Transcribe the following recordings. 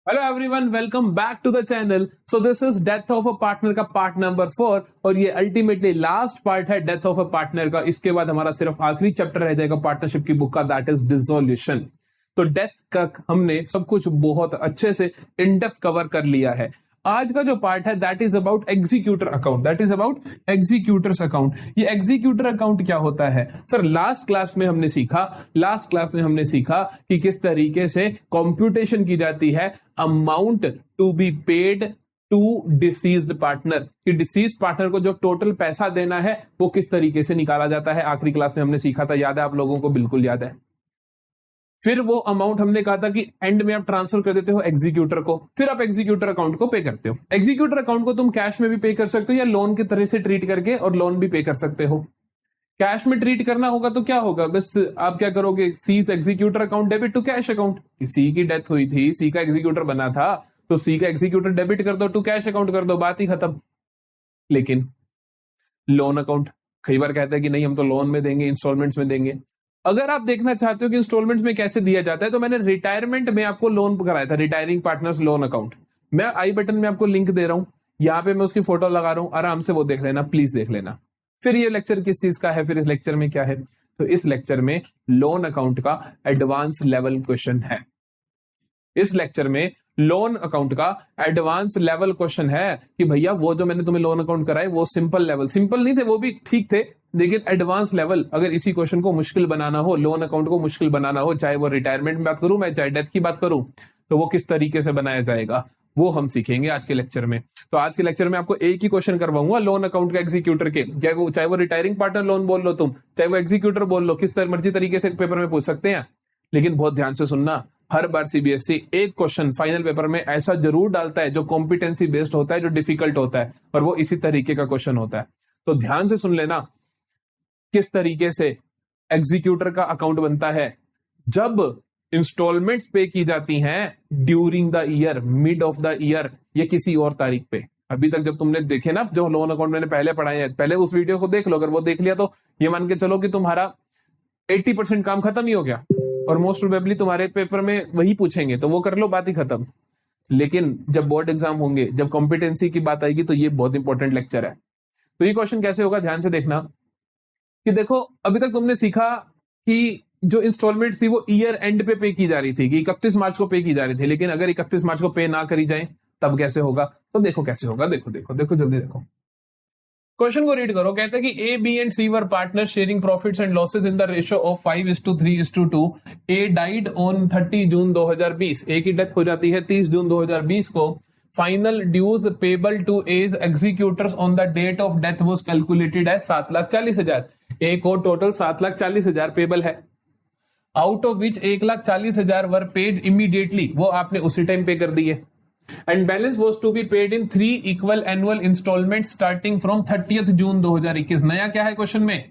Hello everyone, welcome back to the channel. So this is death of a partner का part number 4 और ये ultimately last part है death of a partner का। इसके बाद हमारा सिर्फ आखिरी चैप्टर रह जाएगा पार्टनरशिप की बुक का, दैट इज डिसोल्यूशन। तो डेथ का हमने सब कुछ बहुत अच्छे से इन डेप्थ कवर कर लिया है। आज का जो पार्ट है that is about executor account, that is about executors account. ये एग्जीक्यूटर अकाउंट क्या होता है सर? लास्ट क्लास में हमने सीखा कि किस तरीके से कंप्यूटेशन की जाती है amount to be paid to deceased partner, कि डिसीज्ड पार्टनर को जो टोटल पैसा देना है वो किस तरीके से निकाला जाता है। आखिरी क्लास में हमने सीखा था, याद है आप लोगों को? बिल्कुल याद है। फिर वो अमाउंट हमने कहा था कि एंड में आप ट्रांसफर कर देते हो एग्जीक्यूटर को, फिर आप एग्जीक्यूटर अकाउंट को पे करते हो। एग्जीक्यूटर अकाउंट को तुम कैश में भी पे कर सकते हो या लोन की तरह से ट्रीट करके और लोन भी पे कर सकते हो। कैश में ट्रीट करना होगा तो क्या होगा, बस आप क्या करोगे, C's executor account debit to cash account. C की डेथ हुई थी, सी का एग्जीक्यूटर बना था, तो सी का एग्जीक्यूटर डेबिट कर दो, टू कैश अकाउंट कर दो, बात ही खत्म। लेकिन लोन अकाउंट कई बार कहता है कि नहीं हम तो लोन में देंगे, इंस्टॉलमेंट्स में देंगे। अगर आप देखना चाहते हो कि इंस्टॉलमेंट्स में कैसे दिया जाता है तो मैंने रिटायरमेंट में आपको लोन कराया था, रिटायरिंग पार्टनर्स लोन अकाउंट। मैं आई बटन में आपको लिंक दे रहा हूं, यहाँ पे मैं उसकी फोटो लगा रहा हूं, आराम से वो देख लेना, प्लीज देख लेना। फिर ये लेक्चर किस चीज का है, फिर इस लेक्चर में क्या है, तो इस लेक्चर में लोन अकाउंट का एडवांस लेवल क्वेश्चन है। इस लेक्चर में लोन अकाउंट का एडवांस लेवल क्वेश्चन है कि भैया वो जो मैंने तुम्हें लोन अकाउंट कराए वो सिंपल लेवल, सिंपल नहीं थे, वो भी ठीक थे, लेकिन एडवांस लेवल अगर इसी क्वेश्चन को मुश्किल बनाना हो, लोन अकाउंट को मुश्किल बनाना हो, चाहे वो रिटायरमेंट में बात करूं मैं, चाहे डेथ की बात करूं, तो वो किस तरीके से बनाया जाएगा वो हम सीखेंगे आज के लेक्चर में। तो आज के लेक्चर में आपको एक ही क्वेश्चन करवाऊंगा लोन अकाउंट का एग्जीक्यूटर के, चाहे वो रिटायरिंग पार्टनर लोन बोल लो तुम, चाहे वो एग्जीक्यूटर बोल लो, किस मर्जी तरीके से पेपर में पूछ सकते हैं। लेकिन बहुत ध्यान से सुनना, हर बार सीबीएसई एक क्वेश्चन फाइनल पेपर में ऐसा जरूर डालता है जो कॉम्पिटेंसी बेस्ड होता है, जो डिफिकल्ट होता है, और वो इसी तरीके का क्वेश्चन होता है। तो ध्यान से सुन लेना किस तरीके से एग्जीक्यूटर का अकाउंट बनता है जब इंस्टॉलमेंट्स पे की जाती हैं during the year, mid of the year, या किसी और तारीख पे। अभी तक जब तुमने देखे ना जो लोन अकाउंट मैंने पहले पढ़ाए हैं, पहले उस वीडियो को देख लो, अगर वो देख लिया तो ये मान के चलो कि तुम्हारा 80% काम खत्म ही हो गया, और मोस्ट प्रोबेबली तुम्हारे पेपर में वही पूछेंगे, तो वो कर लो, बात ही खत्म। लेकिन जब बोर्ड एग्जाम होंगे, जब कॉम्पिटेंसी की बात आएगी, तो ये बहुत इंपॉर्टेंट लेक्चर है। तो ये क्वेश्चन कैसे होगा, ध्यान से देखना कि देखो अभी तक तुमने सीखा कि जो इंस्टॉलमेंट थी वो ईयर एंड पे की जा रही थी, कि 31 मार्च को पे की जा रही थी, लेकिन अगर 31 मार्च को पे ना करी जाए तब कैसे होगा, तो देखो कैसे होगा, देखो देखो देखो जल्दी देखो। क्वेश्चन को रीड करो। कहते हैं कि A, B and C were partner sharing profits and losses in the ratio of 5:3:2। A died on 30 June 2020। A की डेथ हो जाती है 30 जून 2020 को। Final dues payable to A's executors on the date of death was calculated है 7,40,000। A को total 7,40,000 payable है, out of which 1,40,000 were paid immediately, वो आपने उसी टाइम पे कर दिए। And balance was to be paid in 3 equal annual instalment starting from 30 June 2021। नया क्या है क्वेश्चन में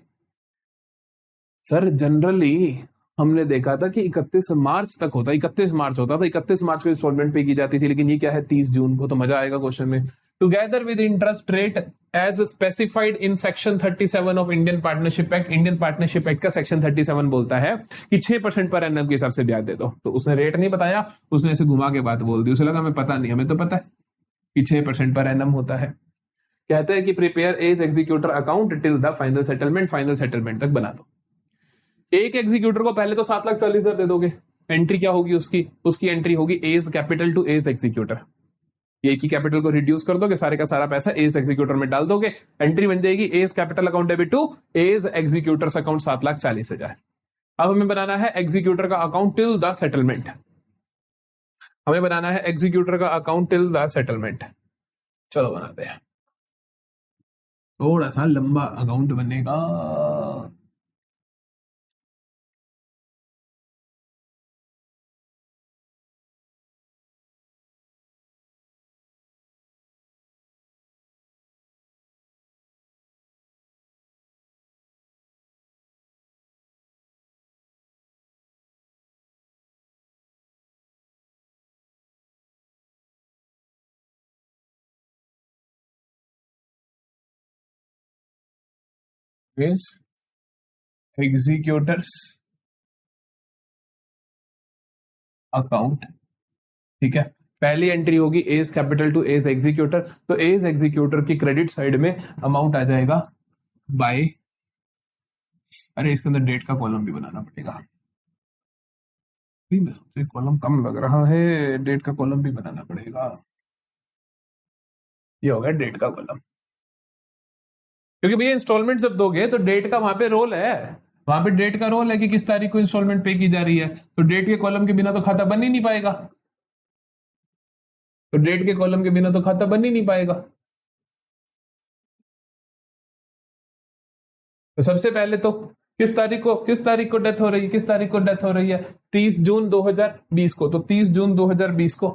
सर? जनरली हमने देखा था कि 31 मार्च तक होता, 31 मार्च होता था, 31 मार्च को इंस्टॉलमेंट पे की जाती थी, लेकिन ये क्या है 30 जून को। तो मजा आएगा क्वेश्चन में। Together with interest rate as specified in section 37 of Indian partnership act. Indian partnership act का सेक्शन 37 बोलता है कि 6% पर एनम के हिसाब से ब्याज दे दो। तो उसने रेट नहीं बताया, उसने ऐसे घुमा के बात बोल दी, उसे लगा हमें पता नहीं, हमें तो पता है कि 6% पर एनम होता है। कहते हैं कि prepare A's executor account till the final settlement, final settlement तक बना दो। एक एग्जीक्यूटर को पहले तो 7,40,000 दे दोगे। एंट्री क्या होगी उसकी एंट्री होगी A's capital to A's executor. एक ही कैपिटल को रिड्यूस कर दोगे, सारे का सारा पैसा एज एग्जीक्यूटर में डाल दोगे, एंट्री बन जाएगी A's capital account debit to A's executor's account 7,40,000। अब हमें बनाना है एग्जीक्यूटर का अकाउंट टिल द सेटलमेंट, हमें बनाना है एग्जीक्यूटर का अकाउंट टिल द सेटलमेंट। चलो बनाते हैं, थोड़ा सा लंबा अकाउंट बनेगा। एग्जीक्यूटर्स अकाउंट, ठीक है। पहली एंट्री होगी A's capital to A's executor, तो एज एग्जीक्यूटर की क्रेडिट साइड में अमाउंट आ जाएगा बाय, अरे इसके अंदर डेट का कॉलम भी बनाना पड़ेगा, कॉलम कम लग रहा है, डेट का कॉलम भी बनाना पड़ेगा, ये होगा डेट का कॉलम, क्योंकि भैया इंस्टॉलमेंट जब दोगे तो डेट का वहां पे रोल है, वहां पे डेट का रोल है कि किस तारीख को इंस्टॉलमेंट पे की जा रही है, तो डेट के कॉलम के बिना तो खाता बन ही नहीं पाएगा, तो डेट के कॉलम के बिना तो खाता बन ही नहीं पाएगा। तो सबसे पहले तो किस तारीख को डेथ हो रही है, किस तारीख को डेथ हो रही है, 30 जून 2020 को, तो 30 जून 2020 को,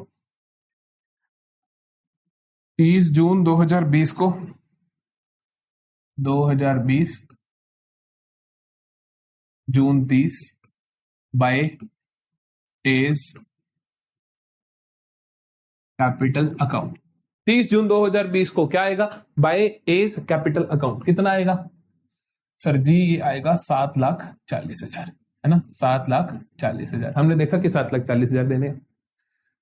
30 जून 2020 को, 2020 जून 30 बाय एज कैपिटल अकाउंट, 30 जून 2020 को क्या आएगा, बाय एज कैपिटल अकाउंट कितना आएगा सर जी, ये आएगा 7,40,000, है ना, 7,40,000। हमने देखा कि 7,40,000 देने,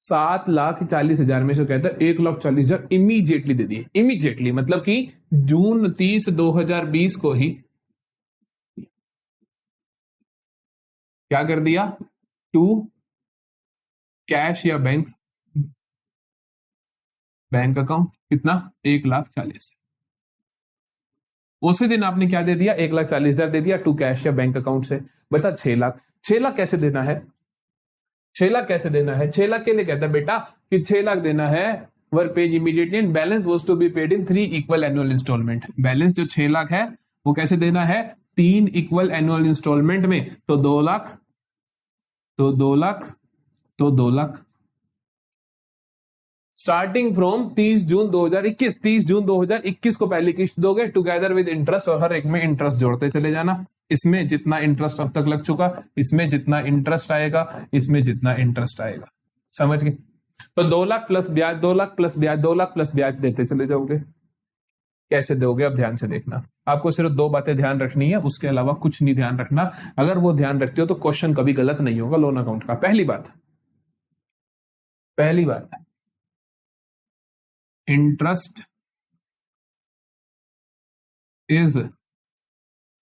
7,40,000 में से कहता है 1,40,000 इमीडिएटली दे दिए, इमीडिएटली मतलब कि जून 30 2020 को ही क्या कर दिया, टू कैश या बैंक अकाउंट कितना 1,40,000, उसी दिन आपने क्या दे दिया 1,40,000 दे दिया टू कैश या बैंक अकाउंट से, बचा 6 लाख। 6 लाख कैसे देना है, 6 लाख कैसे देना है, 6 लाख के लिए कहता है बेटा कि 6 लाख देना है were paid immediately and balance was to be paid in 3 equal annual installment. Balance जो 6 लाख है वो कैसे देना है, 3 इक्वल एनुअल इंस्टॉलमेंट में, तो 2 लाख, तो 2 लाख, तो 2 lakh starting from 30 June 2021, 30 June 2021 को पहली किस्त दोगे टुगेदर विद इंटरेस्ट, और हर एक में इंटरेस्ट जोड़ते चले जाना, इसमें जितना इंटरेस्ट अब तक लग चुका, इसमें जितना इंटरेस्ट आएगा, इसमें जितना इंटरेस्ट आएगा, समझ गए। तो 2 लाख प्लस ब्याज, 2 लाख प्लस ब्याज, 2 लाख प्लस ब्याज देते चले जाओगे। कैसे दोगे अब ध्यान से देखना, आपको सिर्फ 2 बातें ध्यान रखनी है, उसके अलावा कुछ नहीं ध्यान रखना, अगर वो ध्यान रखते हो तो क्वेश्चन कभी गलत नहीं होगा लोन अकाउंट का। पहली बात interest is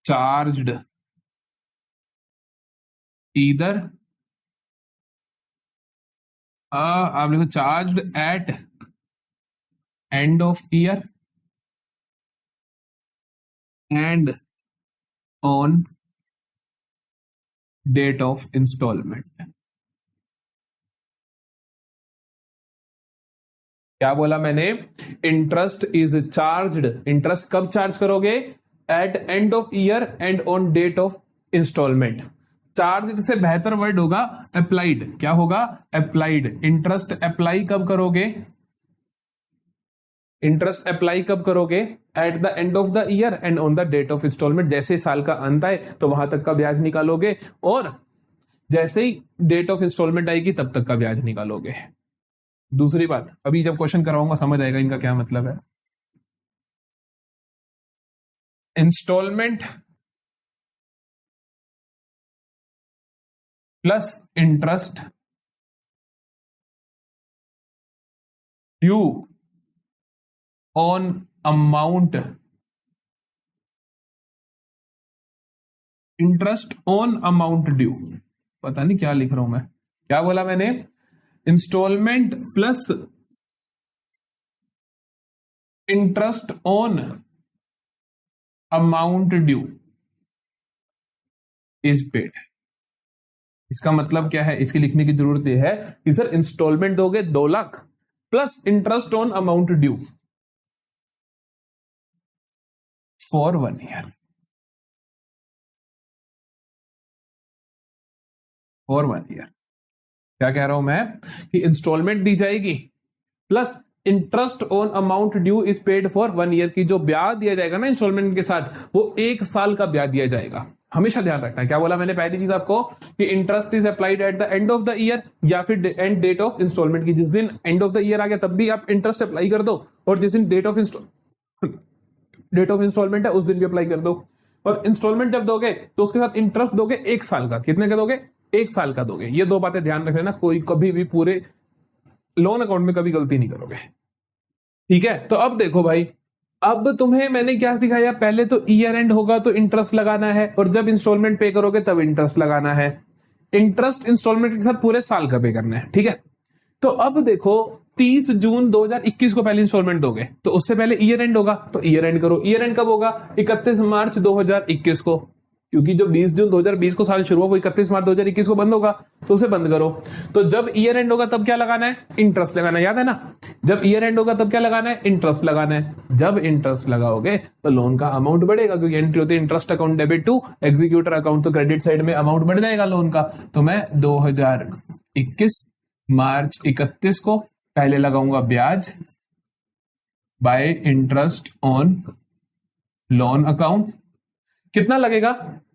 charged either आप लिखो charged at end of year and on date of installment। क्या बोला मैंने, इंटरेस्ट इज चार्ज्ड, इंटरेस्ट कब चार्ज करोगे, at end of year and on date of instalment. Charge से बेहतर वर्ड होगा अप्लाइड, क्या होगा अप्लाइड। इंटरेस्ट अप्लाई कब करोगे, इंटरेस्ट अप्लाई कब करोगे, at the end of the year and on the date of instalment. जैसे साल का अंत आए तो वहां तक का ब्याज निकालोगे, और जैसे ही डेट ऑफ इंस्टॉलमेंट आएगी तब तक का ब्याज निकालोगे। दूसरी बात, अभी जब क्वेश्चन कराऊंगा समझ आएगा इनका क्या मतलब है। Instalment plus interest due on amount, interest on amount due, पता नहीं क्या लिख रहा हूं मैं, क्या बोला मैंने, instalment plus interest on amount due is paid. इसका मतलब क्या है, इसकी लिखने की जरूरत यह है कि सर इंस्टॉलमेंट दोगे 2 lakh plus interest on amount due for 1 year, for 1 year. क्या कह रहा हूं मैं कि इंस्टॉलमेंट दी जाएगी plus interest on amount due is paid for 1 year, की जो ब्याज दिया जाएगा ना इंस्टॉलमेंट के साथ वो 1 साल का ब्याज दिया जाएगा। हमेशा ध्यान रखना है, क्या बोला मैंने पहली चीज आपको कि interest is applied at the end of the year या फिर एंड डेट ऑफ इंस्टॉलमेंट की। जिस दिन एंड ऑफ द ईयर आ गया तब भी आप इंटरेस्ट अप्लाई कर दो, और जिस दिन डेट ऑफ इंस्टॉलमेंट है उस दिन भी अप्लाई कर दो। और इंस्टॉलमेंट जब दोगे तो उसके साथ इंटरेस्ट दोगे 1 साल का, कितने का दोगे, 1 साल का दोगे। ये 2 बातें ध्यान रख लेना, कोई कभी भी पूरे लोन अकाउंट में कभी गलती नहीं करोगे। ठीक है, तो अब देखो भाई, अब तुम्हें मैंने क्या सिखाया, पहले तो ईयर एंड होगा तो इंटरेस्ट लगाना है, और जब इंस्टॉलमेंट पे करोगे तब इंटरेस्ट लगाना है। इंटरेस्ट इंस्टॉलमेंट के साथ पूरे साल का पे करना है। ठीक है, तो अब देखो 30 जून 2021 को पहले इंस्टॉलमेंट दोगे तो उससे पहले ईयर एंड होगा, तो ईयर एंड करो। ईयर एंड कब होगा? 31 मार्च 2021 को, क्योंकि जो 20 जून 2020 को साल शुरू हुआ वो 31 मार्च 2021 को बंद होगा, तो उसे बंद करो। तो जब ईयर एंड होगा तब क्या लगाना है? इंटरेस्ट लगाना है, याद है ना? जब ईयर एंड होगा तब क्या लगाना है? इंटरेस्ट लगाना है। जब इंटरेस्ट लगाओगे तो लोन का अमाउंट बढ़ेगा, क्योंकि एंट्री होती है interest account debit to executor account, तो क्रेडिट साइड में अमाउंट बढ़ जाएगा लोन का। तो मैं 2021 मार्च 31 को पहले लगाऊंगा ब्याज bye interest on loan account. कितना लगेगा?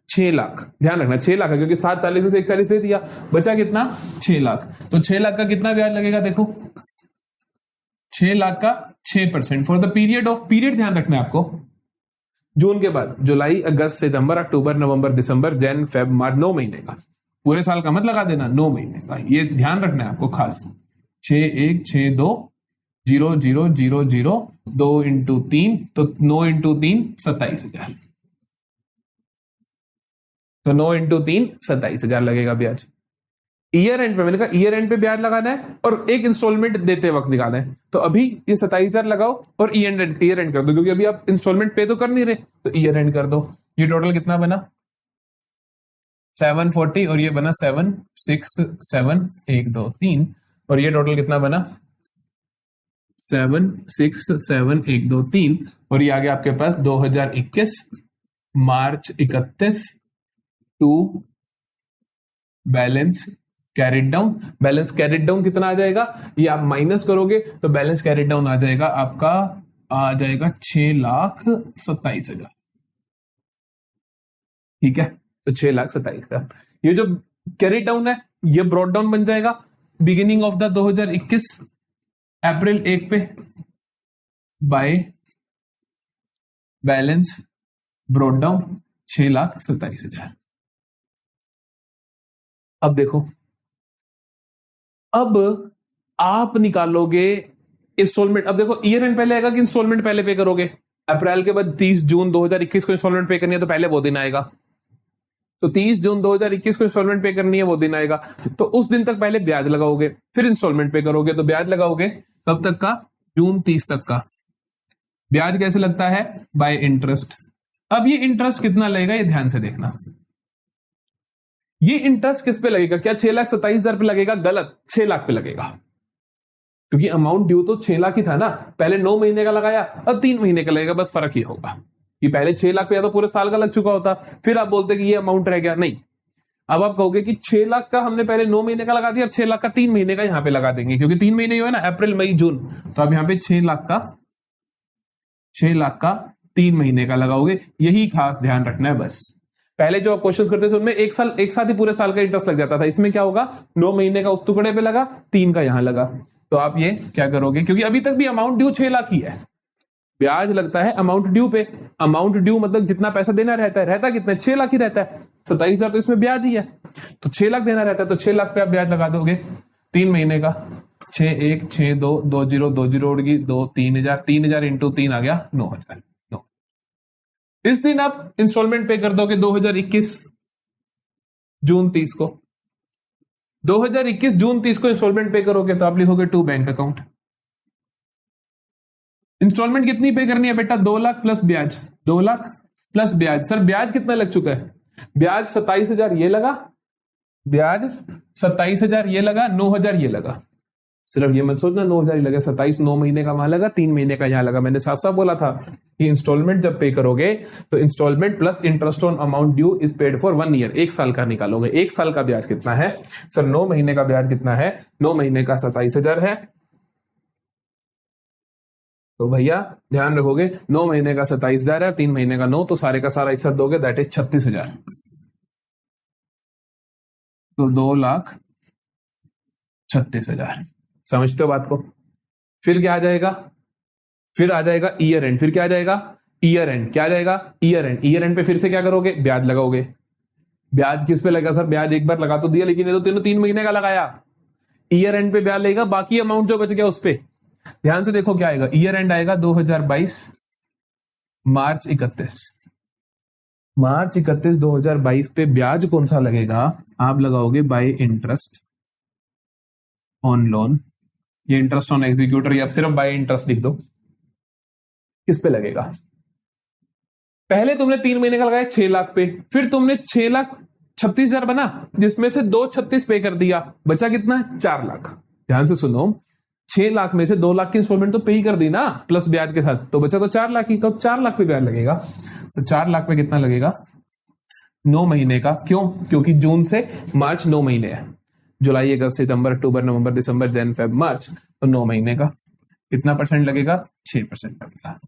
6 लाख। ध्यान रखना 6 लाख है, क्योंकि 740 में से 140 दे दिया, बचा कितना? 6 लाख। तो 6 लाख का कितना ब्याज लगेगा? देखो 6 लाख का 6% for the period of, period ध्यान रखना है आपको, जून के बाद जुलाई अगस्त सितंबर अक्टूबर नवंबर दिसंबर जैन फेब मार्च, 9 महीने का। पूरे साल का मत लगा देना, 9 महीने का, ये ध्यान रखना है आपको खास। 6162 0000 2 इंटू 3, तो 9 इंटू 3 27,000, तो 9 इंटू 3 27,000 लगेगा ब्याज। ईयर एंड पे मैंने कहा ईयर एंड पे ब्याज लगाना है और एक इंस्टॉलमेंट देते वक्त निकालना है। तो अभी ये 27,000 लगाओ और ईयर एंड कर दो, क्योंकि अभी आप इंस्टॉलमेंट पे तो कर नहीं रहे, तो ईयर एंड कर दो। ये टोटल कितना बना? 740, और ये बना 767,123, और ये टोटल कितना बना? 767,123, और ये आ गया आपके पास 2021 March 31 to balance carried down. Balance carried down कितना आ जाएगा? ये आप माइनस करोगे तो बैलेंस कैरिड डाउन आ जाएगा आपका, आ जाएगा 6,27,000। ठीक है, तो 6,27,000। ये जो कैरिड डाउन है ये ब्रॉड डाउन बन जाएगा बिगिनिंग ऑफ द 2021 अप्रैल 1 पे बाय बैलेंस ब्रॉड डाउन 6,27,000। अब देखो, अब आप निकालोगे इंस्टॉलमेंट। अब देखो ईयर एंड पहले आएगा कि इंस्टॉलमेंट पहले पे करोगे? अप्रैल के बाद 30 जून 2021 को इंस्टॉलमेंट पे करनी है तो पहले वो दिन आएगा, तो 30 जून 2021 को इंस्टॉलमेंट पे करनी है वो दिन आएगा। तो उस दिन तक पहले ब्याज लगाओगे, फिर इंस्टॉलमेंट पे करोगे। तो ब्याज लगाओगे कब तक का? जून 30 तक का। ब्याज कैसे लगता है? Bye interest. अब ये इंटरेस्ट कितना लगेगा ये ध्यान से देखना। ये इंटरेस्ट किस पे लगेगा? क्या 6,27,000 पे लगेगा? गलत, 6 लाख पे लगेगा, क्योंकि अमाउंट ड्यू तो 6 लाख ही था ना। पहले 9 महीने का लगाया, अब 3 महीने का लगेगा, बस फर्क ही होगा कि पहले 6 लाख पे या तो पूरे साल का लग चुका होता, फिर आप बोलते कि ये अमाउंट रह गया। नहीं, अब आप कहोगे कि 6 लाख का हमने पहले 9 महीने का लगा दिया, अब 6 लाख का 3 महीने का यहां पे लगा देंगे, क्योंकि 3 महीने हो है ना, अप्रैल मई जून। तो आप यहां पे 6 लाख का 3 महीने का लगाओगे। यही खास ध्यान रखना है बस। पहले जो आप क्वेश्चंस करते थे उनमें एक साथ ही पूरे साल का इंटरेस्ट लग जाता था। इसमें क्या होगा? 9 महीने का उस टुकड़े पे लगा, 3 का यहां लगा। तो आप ये क्या करोगे, क्योंकि अभी तक भी अमाउंट ड्यू 6 लाख ही है, ब्याज लगता है अमाउंट ड्यू पे। अमाउंट ड्यू मतलब जितना पैसा देना रहता कितना? 6 लाख ही रहता है। 27,000 तो इसमें ब्याज ही है, तो 6 लाख देना रहता है, तो 6 लाख पे आप ब्याज लगा दोगे 3 महीने का। 616220 उड़गी 2 3,000, 3,000 इंटू 3 आ गया 9,000। इस दिन आप इंस्टॉलमेंट पे कर दोगे 2021 जून 30 को। 2021 जून 30 को इंस्टॉलमेंट पे करोगे तो आप लिखोगे टू बैंक अकाउंट। इंस्टॉलमेंट कितनी पे करनी है बेटा? 2 लाख प्लस ब्याज। 2 लाख प्लस ब्याज। सर ब्याज कितना लग चुका है? ब्याज 27,000 ये लगा, ब्याज 27,000 ये लगा, 9,000 ये लगा। सिर्फ ये मत सोचना 9,000 ही लगा, 27 9 महीने का वहां लगा, 3 महीने का यहां लगा। मैंने साफ साफ बोला था कि इंस्टॉलमेंट जब पे करोगे तो instalment plus interest on amount due is paid for 1 year, 1 साल का निकालोगे। 1 साल का ब्याज कितना है? सर 9 महीने का ब्याज कितना है? 9 महीने का 27,000 है। तो भैया ध्यान रखोगे 9 महीने का 27,000 है, 3 महीने का 9, तो सारे का सारा एक साथ दोगे, दैट इज 36,000। तो 2,36,000। समझते हो बात को? फिर क्या आ जाएगा? फिर आ जाएगा ईयर एंड। फिर क्या आ जाएगा? Year and. क्या आ जाएगा? Year and. ईयर एंड पे फिर से क्या करोगे? ब्याज लगाओगे। ब्याज किस पे लगा? सर ब्याज एक बार लगा तो दिया, लेकिन ये तो 3 महीने का लगाया। ईयर एंड पे ब्याज लगेगा, बाकी अमाउंट जो बच गया उस पे। ध्यान से देखो क्या आएगा, ईयर एंड आएगा 2022 मार्च 31। मार्च 31 2022 पे ब्याज कौन सा लगेगा, आप लगाओगे बाय इंटरेस्ट ऑन लोन, ये इंटरेस्ट ऑन एग्जीक्यूटर, या सिर्फ बाय इंटरेस्ट लिख दो। किस पे लगेगा, पहले तुमने 3 महीने का लगाया 6 लाख पे, फिर तुमने 6,36,000 बना, जिसमें से 2,36 पे कर दिया, बचा कितना, 4 लाख। ध्यान से सुनो, 6 लाख में से 2 लाख की इंस्टॉलमेंट तो पे ही कर दी ना प्लस ब्याज के साथ, तो बचा तो 4 लाख ही, तो 4 लाख पे ब्याज लगेगा। तो 4 लाख पे कितना लगेगा, 9 महीने का। क्यों, क्योंकि जून से मार्च 9 महीने है, जुलाई अगस्त सितंबर अक्टूबर नवंबर दिसंबर जन फेब मार्च, तो 9 महीने का। कितना परसेंट लगेगा, 6% लगेगा।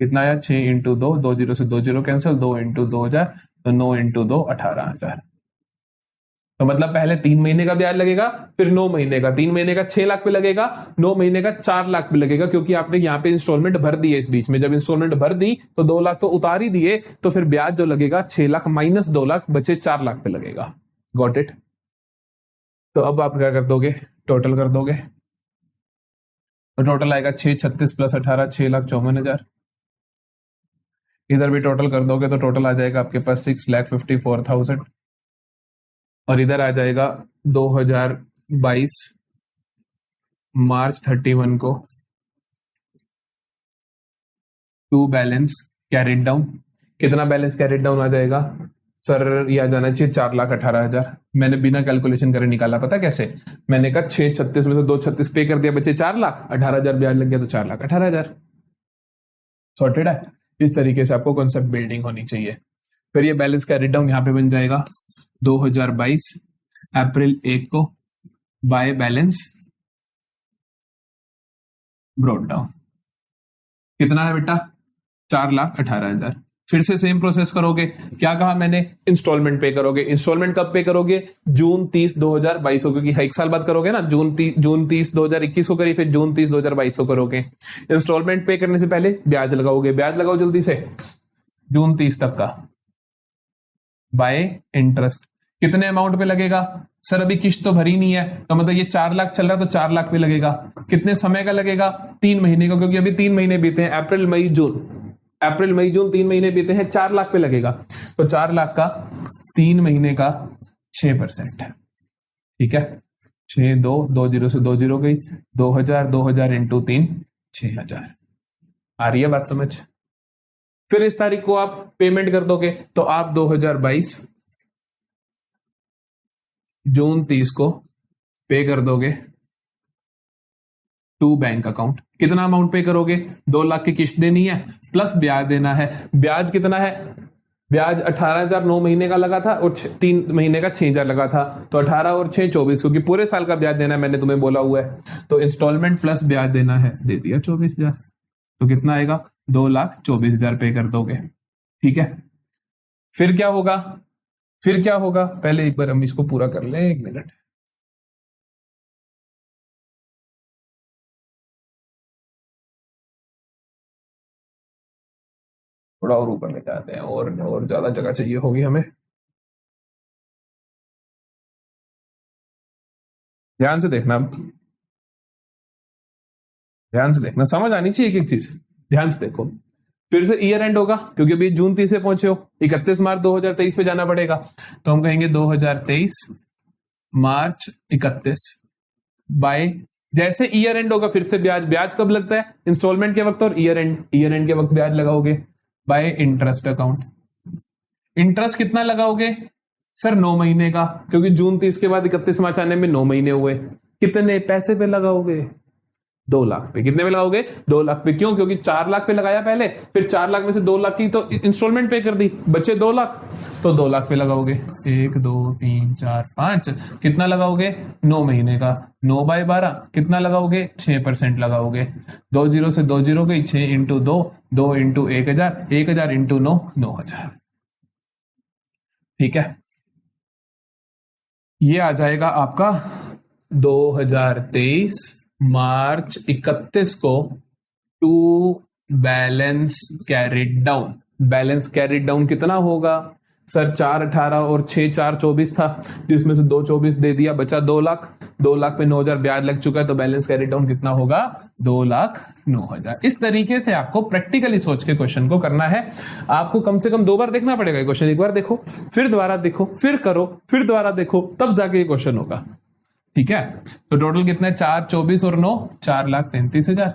कितना आया, 6 इंटू 2, 2 जीरो से 2 जीरो कैंसिल, 2 इंटू 2,000, तो 9 इंटू 2 18,000। तो मतलब पहले 3 महीने का ब्याज लगेगा, फिर 9 महीने का। 3 महीने का 6 लाख पे लगेगा, 9 महीने का 4 लाख पे लगेगा, क्योंकि आपने यहाँ पे इंस्टॉलमेंट भर दी है इस बीच में। जब इंस्टॉलमेंट भर दी तो 2 लाख तो उतार ही दिए, तो फिर ब्याज जो लगेगा 6 लाख माइनस 2 लाख बचे 4 लाख पे लगेगा। Got it. तो अब आप क्या कर दोगे, टोटल कर दोगे, तो टोटल आएगा 6,36 प्लस 18, 6,54,000। इधर भी टोटल कर दोगे तो टोटल आ जाएगा आपके पास 6,54,000। और इधर आ जाएगा 2022 मार्च 31 को टू बैलेंस कैरिड डाउन। कितना बैलेंस कैरिड डाउन आ जाएगा सर, ये आ जाना चाहिए 4,18,000। मैंने बिना कैलकुलेशन करे निकाला, पता कैसे, मैंने कहा 6,36 में से 2,36 पे कर दिया, बचे 4 लाख, 18,000 ब्याज लग गया, तो 4,18,000 सॉर्टेड है। इस तरीके से आपको कॉन्सेप्ट बिल्डिंग होनी चाहिए। फिर ये बैलेंस कैरिड डाउन यहां पे बन जाएगा 2022 अप्रैल 1 को बाय बैलेंस ब्रॉट डाउन। कितना है बेटा, 4,18,000। फिर से सेम प्रोसेस करोगे, क्या कहा मैंने, इंस्टॉलमेंट पे करोगे। इंस्टॉलमेंट कब पे करोगे, जून 30 2022 को, क्योंकि 1 साल बाद करोगे ना, जून 30 2021 को करी, फिर जून 30 2022 को करोगे। इंस्टॉलमेंट पे करने से पहले ब्याज लगाओगे, ब्याज लगाओ जल्दी से, जून 30 तक का बाय इंटरेस्ट। कितने अमाउंट पे लगेगा सर, अभी किस्त तो भरी नहीं है, तो मतलब ये 4 लाख चल रहा है तो 4 लाख पे लगेगा। कितने समय का लगेगा, 3 महीने का, क्योंकि अभी 3 महीने बीते हैं, अप्रैल मई जून 3 महीने बीते हैं, 4 लाख पे लगेगा। तो 4 लाख का 3 महीने का 6% है, ठीक है। 6 2 जीरो से 2 जीरो गई, 2,000 इंटू 3 6,000। आ रही है बात समझ। फिर इस तारीख को आप पेमेंट कर दोगे, तो आप 2022 जून 30 को पे कर दोगे टू बैंक अकाउंट। कितना अमाउंट पे करोगे, 2 लाख की किस्त देनी है प्लस ब्याज देना है। ब्याज कितना है, ब्याज 18,000 9 महीने का लगा था और 3 महीने का 6,000 लगा था, तो 18 और 6 24, क्योंकि पूरे साल का ब्याज देना है, मैंने तुम्हें बोला हुआ है। तो इंस्टॉलमेंट प्लस ब्याज देना है, दे दिया 24,000। तो कितना आएगा, 2,24,000 पे कर दोगे, ठीक है। फिर क्या होगा, पहले एक बार हम इसको पूरा कर लें, 1 मिनट। थोड़ा और ऊपर ले जाते हैं, और ज्यादा जगह चाहिए होगी हमें। ध्यान से देखना, समझ आनी चाहिए एक एक चीज, ध्यान से देखो। फिर से ईयर एंड होगा, क्योंकि अभी जून 30 से पहुंचे हो, 31 मार्च 2023 पे जाना पड़ेगा, तो हम कहेंगे 2023 मार्च 31 बाय, जैसे ईयर एंड होगा फिर से ब्याज कब लगता है, इंस्टॉलमेंट के वक्त और ईयर एंड के वक्त ब्याज लगाओगे बाय इंटरेस्ट अकाउंट। इंटरेस्ट कितना लगाओगे सर, 9 महीने का, क्योंकि जून 30 के बाद 31 मार्च आने में 9 महीने हुए। कितने पैसे पे लगाओगे, 2 लाख पे। कितने पे लगाओगे, 2 लाख पे। क्यों, क्योंकि 4 लाख पे लगाया पहले, फिर 4 लाख में से 2 लाख की तो इंस्टॉलमेंट पे कर दी, बचे 2 लाख, तो 2 लाख पे लगाओगे। 1 2 3 4 5, कितना लगाओगे, 9 महीने का, 9 बाय 12, कितना लगाओगे, 6% लगाओगे। 2 जीरो से 2 जीरो गई, 6 इंटू 2, 2 इंटू 1,000, 1,000 इंटू 9 9,000, ठीक है। ये आ जाएगा आपका 2023 मार्च 31 को to balance carried down. Balance carried down कितना होगा सर 418 और 6 4 24 था, जिसमें से 2 24 दे दिया, बचा 2 लाख। 2 लाख में 9,000 ब्याज लग चुका है, तो बैलेंस कैरी डाउन कितना होगा? 2,09,000। इस तरीके से आपको प्रैक्टिकली सोच के क्वेश्चन को करना है। आपको कम से कम 2 बार देखना पड़ेगा क्वेश्चन, एक बार देखो, फिर दोबारा देखो, फिर करो, फिर दोबारा देखो, तब जाके ये क्वेश्चन होगा। ठीक है, तो टोटल कितना है? 4 24 और 9, 4,33,000।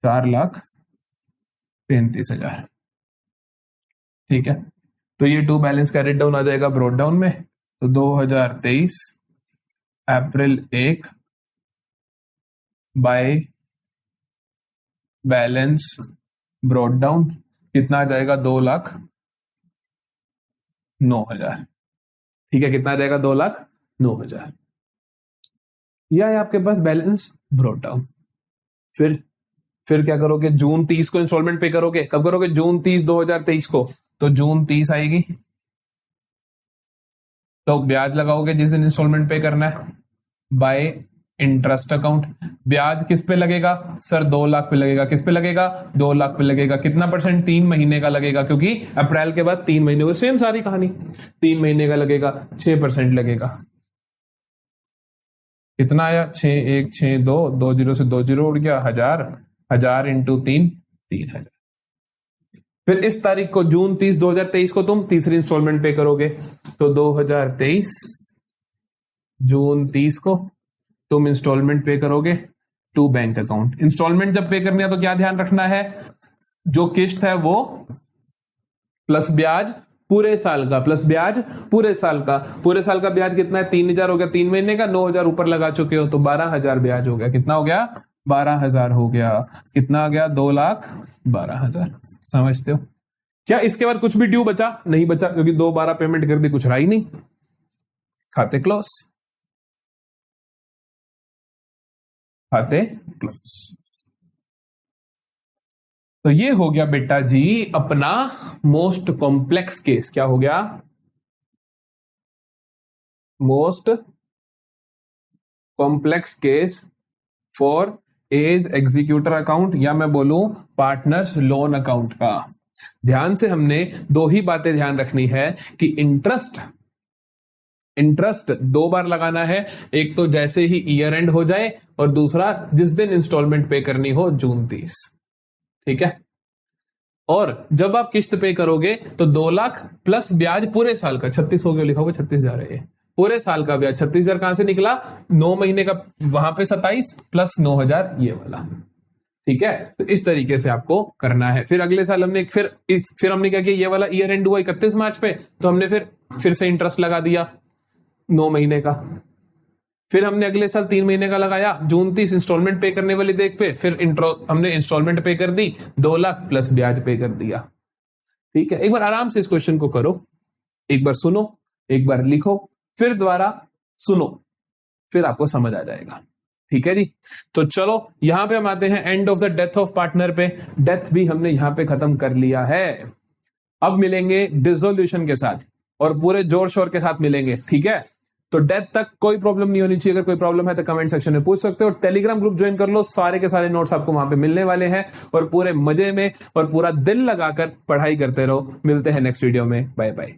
4,33,000। ठीक है, तो ये 2 बैलेंस कैरिड डाउन आ जाएगा ब्रॉड डाउन में। तो 2023 अप्रैल 1 बाय बैलेंस ब्रॉड डाउन कितना आ जाएगा? 2,09,000। ठीक है, कितना आ जाएगा? 2,09,000। यह है आपके पास बैलेंस ब्रॉड डाउन। फिर क्या करोगे? जून 30 को इंस्टॉलमेंट पे करोगे। कब करोगे? जून 30 2023 को। तो जून 30 आएगी, तो ब्याज लगाओगे जिस दिन इंस्टॉलमेंट पे करना है, बाय इंटरेस्ट अकाउंट। ब्याज किस पे लगेगा? सर 2 लाख पे लगेगा। किस पे लगेगा? 2 लाख पे लगेगा। कितना परसेंट? 3 महीने का लगेगा, क्योंकि अप्रैल के बाद 3 महीने हुए, सेम सारी कहानी। 3 महीने का लगेगा, 6% लगेगा। कितना आया? 6162, 20 से 20 उड़ गया, 1000 इंटू 3, 3,000। फिर इस तारीख को जून 30 2023 को तुम तीसरी इंस्टॉलमेंट पे करोगे। तो 2023 जून 30 को तुम इंस्टॉलमेंट पे करोगे टू बैंक अकाउंट। इंस्टॉलमेंट जब पे करनी है तो क्या ध्यान रखना है? जो किस्त है वो प्लस ब्याज पूरे साल का, प्लस ब्याज पूरे साल का। पूरे साल का ब्याज कितना है? 3,000 हो गया 3 महीने का, 9,000 ऊपर लगा चुके हो, तो 12,000 ब्याज हो गया। कितना हो गया? 12,000 हो गया। कितना आ गया? 2,12,000। समझते हो? क्या इसके बाद कुछ भी ड्यू बचा? नहीं बचा, क्योंकि 2 पेमेंट कर दी, कुछ रहा ही नहीं। खाते क्लोज, खाते क्लोज। तो ये हो गया बेटा जी अपना मोस्ट कॉम्प्लेक्स केस। क्या हो गया? Most complex case for A's executor account, या मैं बोलूं पार्टनर्स लोन अकाउंट का। ध्यान से हमने 2 ही बातें ध्यान रखनी है कि इंटरेस्ट 2 बार लगाना है। एक तो जैसे ही ईयर एंड हो जाए, और दूसरा जिस दिन इंस्टॉलमेंट पे करनी हो, जून 30। ठीक है, और जब आप किस्त पे करोगे तो 2 लाख प्लस ब्याज पूरे साल का, 36 हो गया, लिखा हुआ 36,000 है। पूरे साल का ब्याज 36,000 कहां से निकला? 9 महीने का वहां पे 27 प्लस 9,000 ये वाला। ठीक है, तो इस तरीके से आपको करना है। फिर अगले साल हमने फिर हमने क्या किया? ये वाला ईयर एंड हुआ 31 मार्च पे, तो हमने फिर से इंटरेस्ट लगा दिया 9 महीने का। फिर हमने अगले साल 3 महीने का लगाया, जून 30 इंस्टॉलमेंट पे करने वाली डेट पे, फिर हमने इंस्टॉलमेंट पे कर दी, 2 लाख प्लस ब्याज पे कर दिया। ठीक है, एक बार आराम से इस क्वेश्चन को करो, एक बार सुनो, एक बार लिखो, फिर दोबारा सुनो, फिर आपको समझ आ जाएगा। ठीक है जी, तो चलो यहां पे हम आते हैं and of the death of partner पे। डेथ भी हमने यहां पे खत्म कर लिया है। अब मिलेंगे डिसोल्यूशन के साथ, और पूरे जोर शोर के साथ मिलेंगे। ठीक है, तो डेथ तक कोई प्रॉब्लम नहीं होनी चाहिए। अगर कोई प्रॉब्लम है तो कमेंट सेक्शन में पूछ सकते हो। टेलीग्राम ग्रुप ज्वाइन कर लो, सारे के सारे नोट्स आपको वहां पे मिलने वाले हैं, और पूरे मजे में और पूरा दिल लगाकर पढ़ाई करते रहो। मिलते हैं नेक्स्ट वीडियो में, बाय बाय।